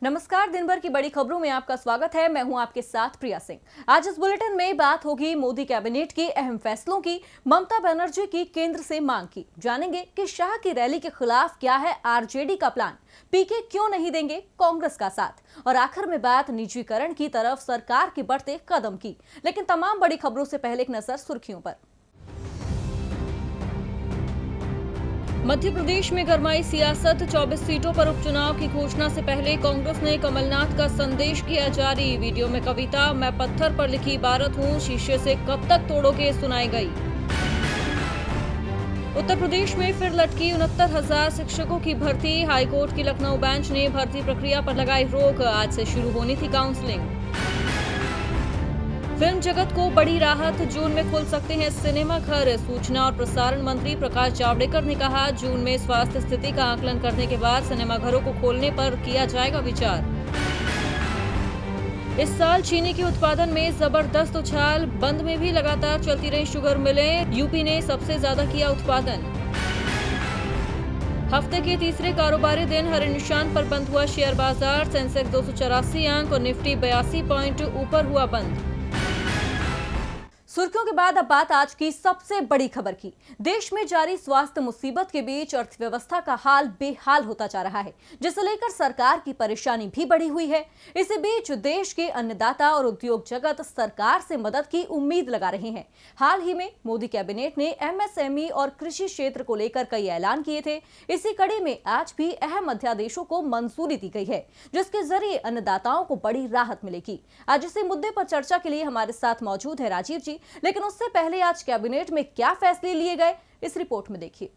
नमस्कार। दिन भर की बड़ी खबरों में आपका स्वागत है। मैं हूं आपके साथ प्रिया सिंह। आज इस बुलेटिन में बात होगी मोदी कैबिनेट की अहम फैसलों की, ममता बनर्जी की केंद्र से मांग की। जानेंगे कि शाह की रैली के खिलाफ क्या है आरजेडी का प्लान, पीके क्यों नहीं देंगे कांग्रेस का साथ, और आखिर में बात निजीकरण की तरफ सरकार के बढ़ते कदम की। लेकिन तमाम बड़ी खबरों से पहले एक नजर सुर्खियों पर। मध्य प्रदेश में गरमाई सियासत, 24 सीटों पर उपचुनाव की घोषणा से पहले कांग्रेस ने कमलनाथ का संदेश किया जारी। वीडियो में कविता मैं पत्थर पर लिखी इबारत हूं, शीशे से कब तक तोड़ोगे सुनाई गई। उत्तर प्रदेश में फिर लटकी 69,000 शिक्षकों की भर्ती। हाईकोर्ट की लखनऊ बेंच ने भर्ती प्रक्रिया पर लगाई रोक। आज से शुरू होनी थी काउंसलिंग। फिल्म जगत को बड़ी राहत, जून में खुल सकते हैं सिनेमा घर। सूचना और प्रसारण मंत्री प्रकाश जावड़ेकर ने कहा, जून में स्वास्थ्य स्थिति का आकलन करने के बाद सिनेमा घरों को खोलने पर किया जाएगा विचार। इस साल चीनी के उत्पादन में जबरदस्त उछाल, बंद में भी लगातार चलती रही शुगर मिलें। यूपी ने सबसे ज्यादा किया उत्पादन। हफ्ते के तीसरे कारोबारी दिन हरे निशान पर बंद हुआ शेयर बाजार। सेंसेक्स 284 अंक और निफ्टी 82 पॉइंट ऊपर हुआ बंद। सुर्खियों के बाद अब बात आज की सबसे बड़ी खबर की। देश में जारी स्वास्थ्य मुसीबत के बीच अर्थव्यवस्था का हाल बेहाल होता जा रहा है, जिसे लेकर सरकार की परेशानी भी बढ़ी हुई है। इसी बीच देश के अन्नदाता और उद्योग जगत सरकार से मदद की उम्मीद लगा रहे हैं। हाल ही में मोदी कैबिनेट ने एमएसएमई और कृषि क्षेत्र को लेकर कई ऐलान किए थे। इसी कड़ी में आज भी अहम अध्यादेशों को मंजूरी दी गई है, जिसके जरिए अन्नदाताओं को बड़ी राहत मिलेगी। आज इसी मुद्दे पर चर्चा के लिए हमारे साथ मौजूद है राजीव जी। लेकिन उससे पहले आज कैबिनेट में क्या फैसले लिए गए, इस रिपोर्ट में देखिए।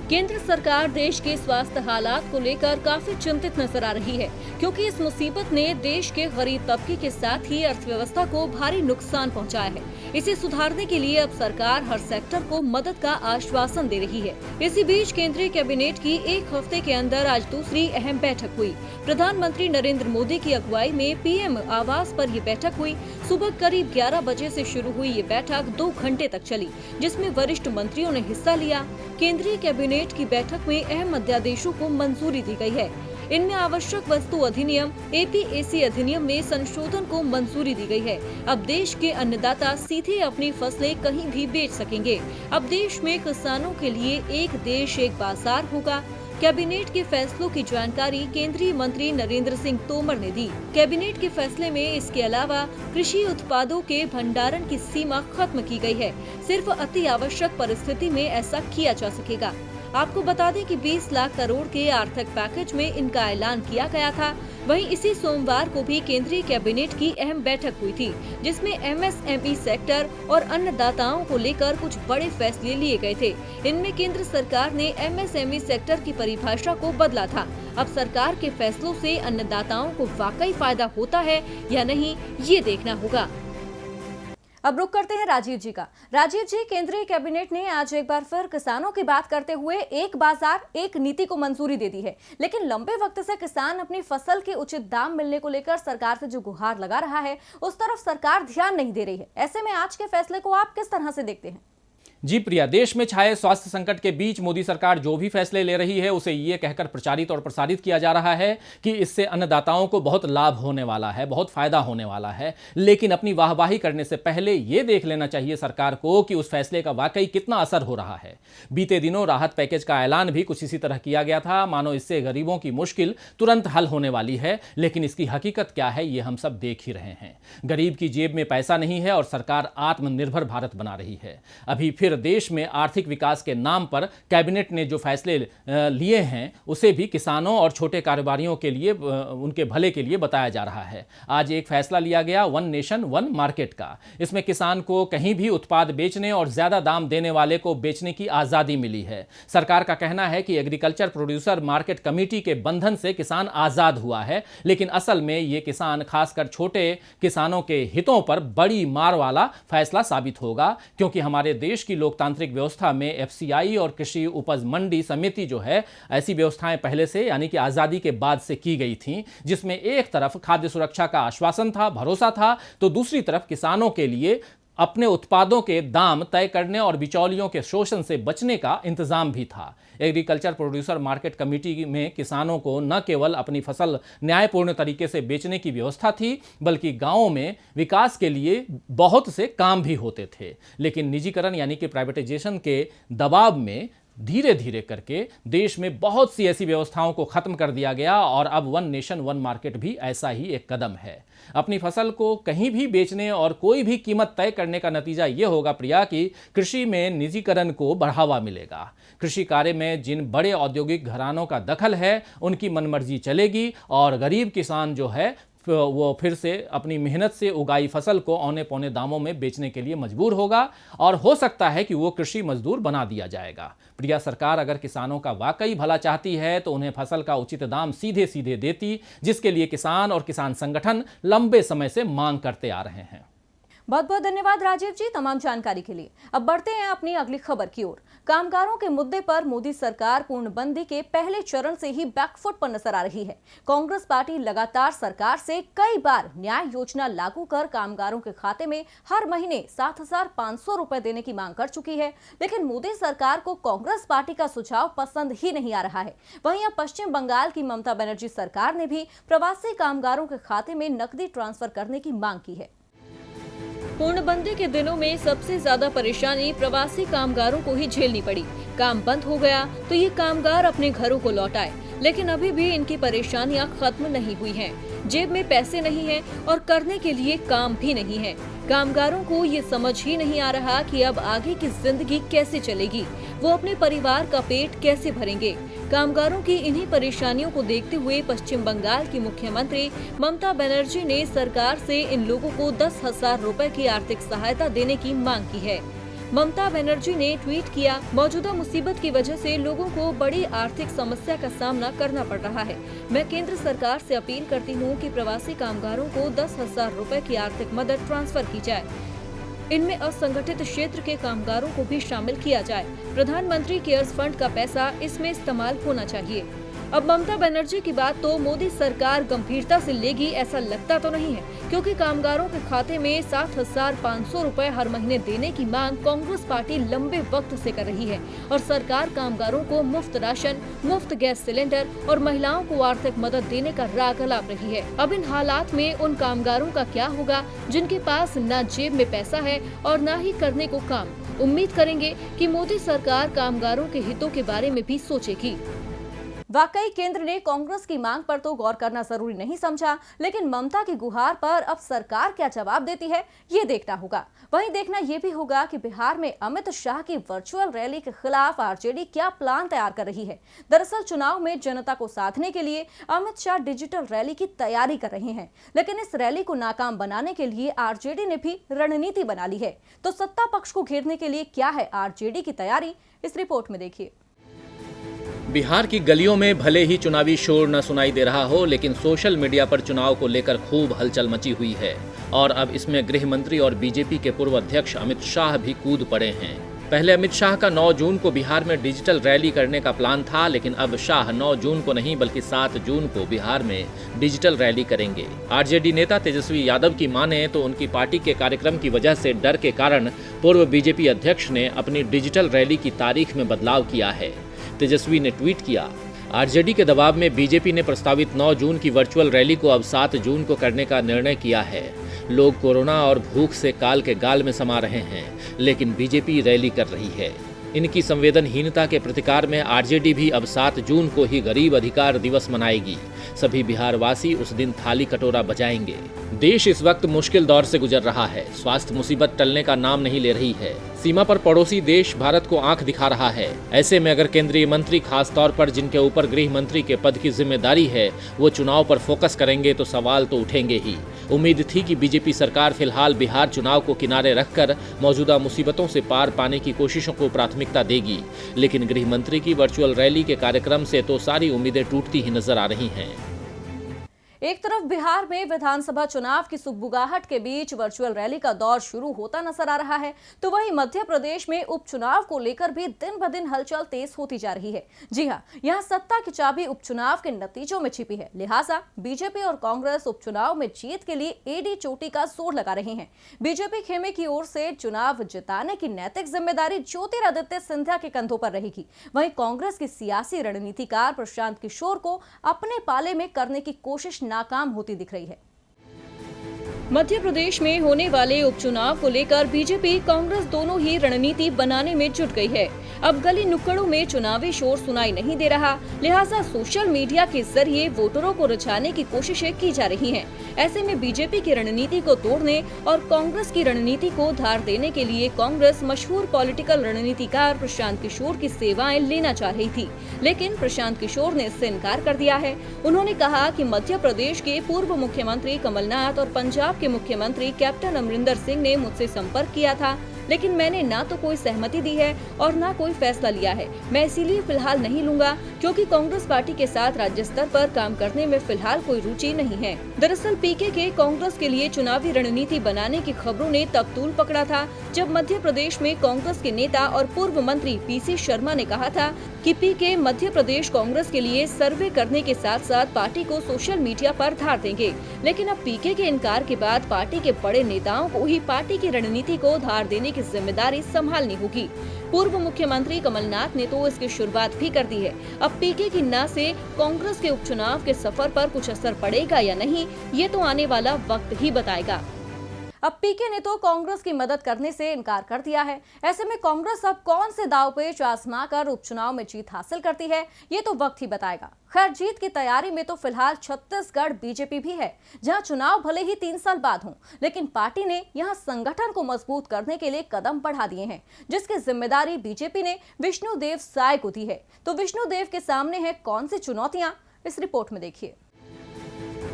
केंद्र सरकार देश के स्वास्थ्य हालात को लेकर काफी चिंतित नजर आ रही है, क्योंकि इस मुसीबत ने देश के गरीब तबके के साथ ही अर्थव्यवस्था को भारी नुकसान पहुंचाया है। इसे सुधारने के लिए अब सरकार हर सेक्टर को मदद का आश्वासन दे रही है। इसी बीच केंद्रीय कैबिनेट की एक हफ्ते के अंदर आज दूसरी अहम बैठक हुई। प्रधानमंत्री नरेंद्र मोदी की अगुवाई में पीएम आवास पर ये बैठक हुई। सुबह करीब 11 बजे से शुरू हुई ये बैठक 2 घंटे तक चली, जिसमें वरिष्ठ मंत्रियों ने हिस्सा लिया। केंद्रीय कैबिनेट की बैठक में अहम अध्यादेशों को मंजूरी दी गई है। इनमें आवश्यक वस्तु अधिनियम एपीएसी अधिनियम में संशोधन को मंजूरी दी गई है। अब देश के अन्नदाता सीधे अपनी फसलें कहीं भी बेच सकेंगे। अब देश में किसानों के लिए एक देश एक बाजार होगा। कैबिनेट के फैसलों की जानकारी केंद्रीय मंत्री नरेंद्र सिंह तोमर ने दी। कैबिनेट के फैसले में इसके अलावा कृषि उत्पादों के भंडारण की सीमा खत्म की गई है। सिर्फ अति आवश्यक परिस्थिति में ऐसा किया जा सकेगा। आपको बता दें कि 20 लाख करोड़ के आर्थिक पैकेज में इनका ऐलान किया गया था। वहीं इसी सोमवार को भी केंद्रीय कैबिनेट की अहम बैठक हुई थी, जिसमें एमएसएमई सेक्टर और अन्नदाताओं को लेकर कुछ बड़े फैसले लिए गए थे। इनमें केंद्र सरकार ने एमएसएमई सेक्टर की परिभाषा को बदला था। अब सरकार के फैसलों से अन्नदाताओं को वाकई फायदा होता है या नहीं, ये देखना होगा। अब रुक करते हैं राजीव जी का। राजीव जी, केंद्रीय कैबिनेट ने आज एक बार फिर किसानों की बात करते हुए एक बाजार एक नीति को मंजूरी दे दी है, लेकिन लंबे वक्त से किसान अपनी फसल के उचित दाम मिलने को लेकर सरकार से जो गुहार लगा रहा है, उस तरफ सरकार ध्यान नहीं दे रही है। ऐसे में आज के फैसले को आप किस तरह से देखते हैं? जी प्रिया, देश में छाए स्वास्थ्य संकट के बीच मोदी सरकार जो भी फैसले ले रही है उसे ये कहकर प्रचारित और प्रसारित किया जा रहा है कि इससे अन्नदाताओं को बहुत लाभ होने वाला है, बहुत फायदा होने वाला है। लेकिन अपनी वाहवाही करने से पहले ये देख लेना चाहिए सरकार को कि उस फैसले का वाकई कितना असर हो रहा है। बीते दिनों राहत पैकेज का ऐलान भी कुछ इसी तरह किया गया था, मानो इससे गरीबों की मुश्किल तुरंत हल होने वाली है। लेकिन इसकी हकीकत क्या है, ये हम सब देख ही रहे हैं। गरीब की जेब में पैसा नहीं है और सरकार आत्मनिर्भर भारत बना रही है। अभी फिर देश में आर्थिक विकास के नाम पर कैबिनेट ने जो फैसले लिए हैं उसे भी किसानों और छोटे कारोबारियों के लिए, उनके भले के लिए बताया जा रहा है। आज एक फैसला लिया गया वन नेशन वन मार्केट का। इसमें किसान को कहीं भी उत्पाद बेचने और ज्यादा दाम देने वाले को बेचने की आजादी मिली है। सरकार का कहना है कि एग्रीकल्चर प्रोड्यूसर मार्केट कमेटी के बंधन से किसान आजाद हुआ है, लेकिन असल में ये किसान, खासकर छोटे किसानों के हितों पर बड़ी मार वाला फैसला साबित होगा, क्योंकि हमारे देश की लोकतांत्रिक व्यवस्था में एफसीआई और कृषि उपज मंडी समिति जो है, ऐसी व्यवस्थाएं पहले से यानी कि आजादी के बाद से की गई थी, जिसमें एक तरफ खाद्य सुरक्षा का आश्वासन था, भरोसा था, तो दूसरी तरफ किसानों के लिए अपने उत्पादों के दाम तय करने और बिचौलियों के शोषण से बचने का इंतजाम भी था। एग्रीकल्चर प्रोड्यूसर मार्केट कमेटी में किसानों को न केवल अपनी फसल न्यायपूर्ण तरीके से बेचने की व्यवस्था थी, बल्कि गांवों में विकास के लिए बहुत से काम भी होते थे। लेकिन निजीकरण यानी कि प्राइवेटाइजेशन के दबाव में धीरे धीरे करके देश में बहुत सी ऐसी व्यवस्थाओं को खत्म कर दिया गया और अब वन नेशन वन मार्केट भी ऐसा ही एक कदम है। अपनी फसल को कहीं भी बेचने और कोई भी कीमत तय करने का नतीजा यह होगा प्रिया कि कृषि में निजीकरण को बढ़ावा मिलेगा। कृषि कार्य में जिन बड़े औद्योगिक घरानों का दखल है उनकी मनमर्जी चलेगी और गरीब किसान जो है वो फिर से अपनी मेहनत से उगाई फसल को औने पौने दामों में बेचने के लिए मजबूर होगा और हो सकता है कि वो कृषि मजदूर बना दिया जाएगा। प्रिया, सरकार अगर किसानों का वाकई भला चाहती है तो उन्हें फसल का उचित दाम सीधे सीधे देती, जिसके लिए किसान और किसान संगठन लंबे समय से मांग करते आ रहे हैं। बहुत बहुत धन्यवाद राजीव जी तमाम जानकारी के लिए। अब बढ़ते हैं अपनी अगली खबर की ओर। कामगारों के मुद्दे पर मोदी सरकार पूर्णबंदी के पहले चरण से ही बैकफुट पर नजर आ रही है। कांग्रेस पार्टी लगातार सरकार से कई बार न्याय योजना लागू कर कामगारों के खाते में हर महीने 7,500 रुपए देने की मांग कर चुकी है, लेकिन मोदी सरकार को कांग्रेस पार्टी का सुझाव पसंद ही नहीं आ रहा है। वहीं अब पश्चिम बंगाल की ममता बनर्जी सरकार ने भी प्रवासी कामगारों के खाते में नकदी ट्रांसफर करने की मांग की है। पूर्णबंदी के दिनों में सबसे ज्यादा परेशानी प्रवासी कामगारों को ही झेलनी पड़ी। काम बंद हो गया तो ये कामगार अपने घरों को लौट आए, लेकिन अभी भी इनकी परेशानियां खत्म नहीं हुई हैं। जेब में पैसे नहीं हैं और करने के लिए काम भी नहीं है। कामगारों को ये समझ ही नहीं आ रहा कि अब आगे की जिंदगी कैसे चलेगी, वो अपने परिवार का पेट कैसे भरेंगे। कामगारों की इन्हीं परेशानियों को देखते हुए पश्चिम बंगाल की मुख्यमंत्री ममता बनर्जी ने सरकार से इन लोगों को 10,000 रुपए की आर्थिक सहायता देने की मांग की है। ममता बनर्जी ने ट्वीट किया, मौजूदा मुसीबत की वजह से लोगों को बड़ी आर्थिक समस्या का सामना करना पड़ रहा है। मैं केंद्र सरकार से अपील करती हूं कि प्रवासी कामगारों को 10,000 रुपए की आर्थिक मदद ट्रांसफर की जाए। इनमें असंगठित क्षेत्र के कामगारों को भी शामिल किया जाए। प्रधानमंत्री केयर्स फंड का पैसा इसमें इस्तेमाल होना चाहिए। अब ममता बनर्जी की बात तो मोदी सरकार गंभीरता से लेगी ऐसा लगता तो नहीं है, क्योंकि कामगारों के खाते में 7,500 रुपए हर महीने देने की मांग कांग्रेस पार्टी लंबे वक्त से कर रही है और सरकार कामगारों को मुफ्त राशन, मुफ्त गैस सिलेंडर और महिलाओं को आर्थिक मदद देने का राग अलाप रही है। अब इन हालात में उन कामगारों का क्या होगा जिनके पास न जेब में पैसा है और न ही करने को काम। उम्मीद करेंगे कि मोदी सरकार कामगारों के हितों के बारे में भी सोचेगी। वाकई केंद्र ने कांग्रेस की मांग पर तो गौर करना जरूरी नहीं समझा, लेकिन ममता की गुहार पर अब सरकार क्या जवाब देती है ये देखना होगा। वहीं देखना ये भी होगा कि बिहार में अमित शाह की वर्चुअल रैली के खिलाफ आरजेडी क्या प्लान तैयार कर रही है। दरअसल चुनाव में जनता को साधने के लिए अमित शाह डिजिटल रैली की तैयारी कर रहे हैं, लेकिन इस रैली को नाकाम बनाने के लिए आरजेडी ने भी रणनीति बना ली है। तो सत्ता पक्ष को घेरने के लिए क्या है आरजेडी की तैयारी, इस रिपोर्ट में देखिए। बिहार की गलियों में भले ही चुनावी शोर न सुनाई दे रहा हो, लेकिन सोशल मीडिया पर चुनाव को लेकर खूब हलचल मची हुई है और अब इसमें गृह मंत्री और बीजेपी के पूर्व अध्यक्ष अमित शाह भी कूद पड़े हैं। पहले अमित शाह का 9 जून को बिहार में डिजिटल रैली करने का प्लान था, लेकिन अब शाह 9 जून को नहीं बल्कि 7 जून को बिहार में डिजिटल रैली करेंगे। आरजेडी नेता तेजस्वी यादव की माने तो उनकी पार्टी के कार्यक्रम की वजह से डर के कारण पूर्व बीजेपी अध्यक्ष ने अपनी डिजिटल रैली की तारीख में बदलाव किया है। तेजस्वी ने ट्वीट किया, आरजेडी के दबाव में बीजेपी ने प्रस्तावित 9 जून की वर्चुअल रैली को अब 7 जून को करने का निर्णय किया है। लोग कोरोना और भूख से काल के गाल में समा रहे हैं, लेकिन बीजेपी रैली कर रही है। इनकी संवेदनहीनता के प्रतिकार में आरजेडी भी अब 7 जून को ही गरीब अधिकार दिवस मनाएगी। सभी बिहारवासी उस दिन थाली कटोरा बजाएंगे। देश इस वक्त मुश्किल दौर से गुजर रहा है। स्वास्थ्य मुसीबत टलने का नाम नहीं ले रही है। सीमा पर पड़ोसी देश भारत को आंख दिखा रहा है। ऐसे में अगर केंद्रीय मंत्री, खास तौर पर जिनके ऊपर गृह मंत्री के पद की जिम्मेदारी है, वो चुनाव पर फोकस करेंगे तो सवाल तो उठेंगे ही। उम्मीद थी कि बीजेपी सरकार फिलहाल बिहार चुनाव को किनारे रखकर मौजूदा मुसीबतों से पार पाने की कोशिशों को प्राथमिकता देगी, लेकिन गृह मंत्री की वर्चुअल रैली के कार्यक्रम से तो सारी उम्मीदें टूटती ही नजर आ रही हैं। एक तरफ बिहार में विधानसभा चुनाव की सुगबुगाहट के बीच वर्चुअल रैली का दौर शुरू होता नजर आ रहा है, तो वहीं मध्य प्रदेश में उपचुनाव को लेकर भी दिन ब दिन हलचल तेज होती जा रही है। जी हां, यहां सत्ता की चाबी उपचुनाव के नतीजों में छिपी है। लिहाजा बीजेपी और कांग्रेस उपचुनाव में जीत के लिए एडी चोटी का जोर लगा रहे हैं। बीजेपी खेमे की ओर से चुनाव जिताने की नैतिक जिम्मेदारी ज्योतिरादित्य सिंधिया के कंधों पर रहेगी। वहीं कांग्रेस की सियासी रणनीतिकार प्रशांत किशोर को अपने पाले में करने की कोशिश नाकाम होती दिख रही है। मध्य प्रदेश में होने वाले उपचुनाव को लेकर बीजेपी कांग्रेस दोनों ही रणनीति बनाने में जुट गई है। अब गली नुक्कड़ों में चुनावी शोर सुनाई नहीं दे रहा, लिहाजा सोशल मीडिया के जरिए वोटरों को रिझाने की कोशिशें की जा रही हैं। ऐसे में बीजेपी की रणनीति को तोड़ने और कांग्रेस की रणनीति को धार देने के लिए कांग्रेस मशहूर पॉलिटिकल रणनीतिकार प्रशांत किशोर की सेवाएं लेना चाह रही थी, लेकिन प्रशांत किशोर ने इससे इनकार कर दिया है। उन्होंने कहा कि मध्य प्रदेश के पूर्व मुख्यमंत्री कमलनाथ और पंजाब के मुख्यमंत्री कैप्टन अमरिंदर सिंह ने मुझसे संपर्क किया था, लेकिन मैंने ना तो कोई सहमति दी है और ना कोई फैसला लिया है। मैं इसीलिए फिलहाल नहीं लूंगा क्योंकि कांग्रेस पार्टी के साथ राज्य स्तर पर काम करने में फिलहाल कोई रुचि नहीं है। दरअसल पीके के कांग्रेस के लिए चुनावी रणनीति बनाने की खबरों ने तब तूल पकड़ा था जब मध्य प्रदेश में कांग्रेस के नेता और पूर्व मंत्री पीसी शर्मा ने कहा था कि पीके मध्य प्रदेश कांग्रेस के लिए सर्वे करने के साथ साथ पार्टी को सोशल मीडिया पर धार देंगे। लेकिन अब पीके के इनकार के बाद पार्टी के बड़े नेताओं को ही पार्टी की रणनीति को धार देने की जिम्मेदारी संभालनी होगी। पूर्व मुख्यमंत्री कमलनाथ ने तो इसकी शुरुआत भी कर दी है। अब पीके की ना से कांग्रेस के उपचुनाव के सफर पर कुछ असर पड़ेगा या नहीं, ये तो आने वाला वक्त ही बताएगा। अब पीके ने तो कांग्रेस की मदद करने से इनकार कर दिया है। ऐसे में कांग्रेस अब कौन से दांवपेच आजमाकर उपचुनाव में जीत हासिल करती है, ये तो वक्त ही बताएगा। खैर, जीत की तैयारी में तो फिलहाल छत्तीसगढ़ बीजेपी भी है, जहां चुनाव भले ही 3 साल बाद हों, लेकिन पार्टी ने यहां संगठन को मजबूत करने के लिए कदम बढ़ा दिए हैं, जिसकी जिम्मेदारी बीजेपी ने विष्णुदेव साय को दी है। तो विष्णुदेव के सामने है कौन सी चुनौतियां, इस रिपोर्ट में देखिए।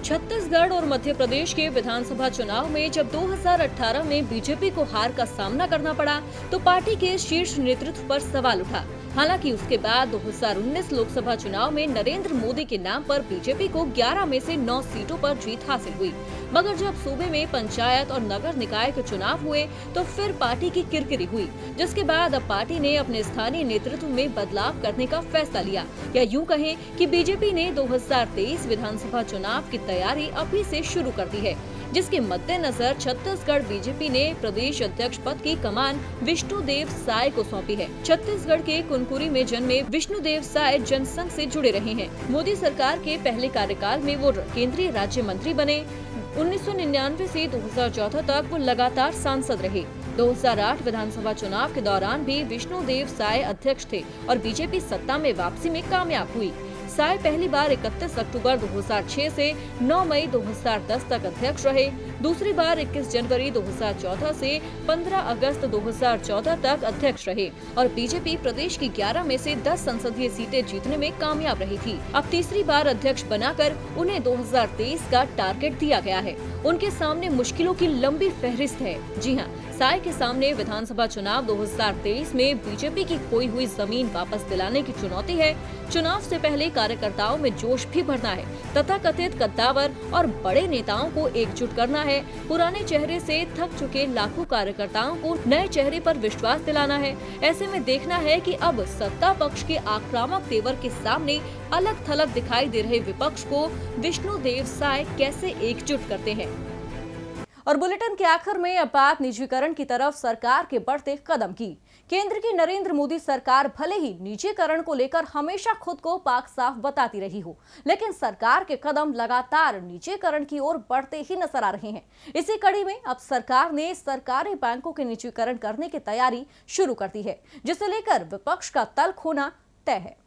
छत्तीसगढ़ और मध्य प्रदेश के विधानसभा चुनाव में जब 2018 में बीजेपी को हार का सामना करना पड़ा, तो पार्टी के शीर्ष नेतृत्व पर सवाल उठा। हालांकि उसके बाद 2019 लोकसभा चुनाव में नरेंद्र मोदी के नाम पर बीजेपी को 11 में से 9 सीटों पर जीत हासिल हुई। मगर जब सूबे में पंचायत और नगर निकाय के चुनाव हुए तो फिर पार्टी की किरकिरी हुई, जिसके बाद अब पार्टी ने अपने स्थानीय नेतृत्व में बदलाव करने का फैसला लिया। या यूं कहें कि बीजेपी ने 2023 विधानसभा चुनाव की तैयारी अभी से शुरू कर दी है, जिसके मद्देनजर छत्तीसगढ़ बीजेपी ने प्रदेश अध्यक्ष पद की कमान विष्णुदेव साय को सौंपी है। छत्तीसगढ़ के कुनकुरी में जन्मे विष्णुदेव साय जनसंघ से जुड़े रहे हैं। मोदी सरकार के पहले कार्यकाल में वो केंद्रीय राज्य मंत्री बने। 1999 से 2014 तक वो लगातार सांसद रहे। 2008 विधानसभा चुनाव के दौरान भी विष्णुदेव साय अध्यक्ष थे और बीजेपी सत्ता में वापसी में कामयाब हुई। साय पहली बार 31 अक्टूबर 2006 से 9 मई 2010 तक अध्यक्ष रहे। दूसरी बार 21 जनवरी 2014 से 15 अगस्त 2014 तक अध्यक्ष रहे और बीजेपी प्रदेश की 11 में से 10 संसदीय सीटें जीतने में कामयाब रही थी। अब तीसरी बार अध्यक्ष बनाकर उन्हें 2023 का टारगेट दिया गया है। उनके सामने मुश्किलों की लंबी फहरिस्त है। जी हां, साय के सामने विधानसभा चुनाव 2023 में बीजेपी की खोई हुई जमीन वापस दिलाने की चुनौती है। चुनाव से पहले कार्यकर्ताओं में जोश भी भरना है, तथाकथित कद्दावर और बड़े नेताओं को एकजुट करना है। पुराने चेहरे से थक चुके लाखों कार्यकर्ताओं को नए चेहरे पर विश्वास दिलाना है। ऐसे में देखना है कि अब सत्ता पक्ष के आक्रामक तेवर के सामने अलग थलग दिखाई दे रहे विपक्ष को विष्णुदेव साय कैसे एकजुट करते हैं। और बुलेटिन के आखिर में अब बात निजीकरण की तरफ सरकार के बढ़ते कदम की। केंद्र की नरेंद्र मोदी सरकार भले ही निजीकरण को लेकर हमेशा खुद को पाक साफ बताती रही हो, लेकिन सरकार के कदम लगातार निजीकरण की ओर बढ़ते ही नजर आ रहे हैं। इसी कड़ी में अब सरकार ने सरकारी बैंकों के निजीकरण करने की तैयारी शुरू कर दी है, जिसे लेकर विपक्ष का तल्ख होना तय है।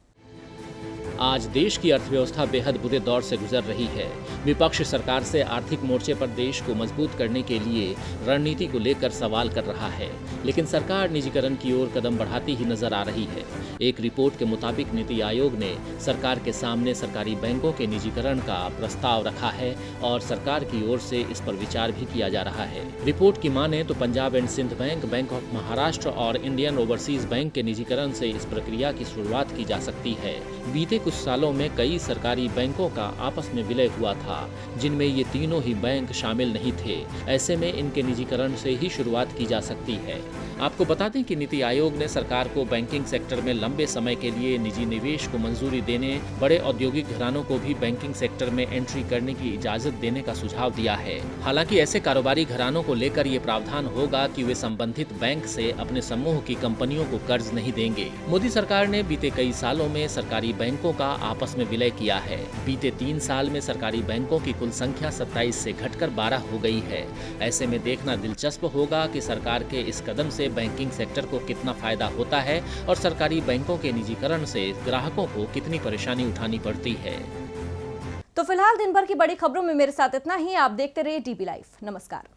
आज देश की अर्थव्यवस्था बेहद बुरे दौर से गुजर रही है। विपक्ष सरकार से आर्थिक मोर्चे पर देश को मजबूत करने के लिए रणनीति को लेकर सवाल कर रहा है, लेकिन सरकार निजीकरण की ओर कदम बढ़ाती ही नजर आ रही है। एक रिपोर्ट के मुताबिक नीति आयोग ने सरकार के सामने सरकारी बैंकों के निजीकरण का प्रस्ताव रखा है और सरकार की ओर से इस पर विचार भी किया जा रहा है। रिपोर्ट की माने तो Punjab and Sindh bank, bank of Maharashtra और इंडियन ओवरसीज बैंक के निजीकरण से इस प्रक्रिया की शुरुआत की जा सकती है। बीते कुछ कुछ सालों में कई सरकारी बैंकों का आपस में विलय हुआ था, जिनमें ये तीनों ही बैंक शामिल नहीं थे। ऐसे में इनके निजीकरण से ही शुरुआत की जा सकती है। आपको बता दें कि नीति आयोग ने सरकार को बैंकिंग सेक्टर में लंबे समय के लिए निजी निवेश को मंजूरी देने, बड़े औद्योगिक घरानों को भी बैंकिंग सेक्टर में एंट्री करने की इजाजत देने का सुझाव दिया है। हालांकि ऐसे कारोबारी घरानों को लेकर ये प्रावधान होगा कि वे संबंधित बैंक से अपने समूह की कंपनियों को कर्ज नहीं देंगे। मोदी सरकार ने बीते कई सालों में सरकारी बैंकों का आपस में विलय किया है। बीते 3 साल में सरकारी बैंकों की कुल संख्या 27 से घटकर 12 हो गई है। ऐसे में देखना दिलचस्प होगा कि सरकार के इस कदम से बैंकिंग सेक्टर को कितना फायदा होता है और सरकारी बैंकों के निजीकरण से ग्राहकों को कितनी परेशानी उठानी पड़ती है। तो फिलहाल दिन भर की बड़ी खबरों में मेरे साथ इतना ही। आप देखते रहिए डीबी लाइव। नमस्कार।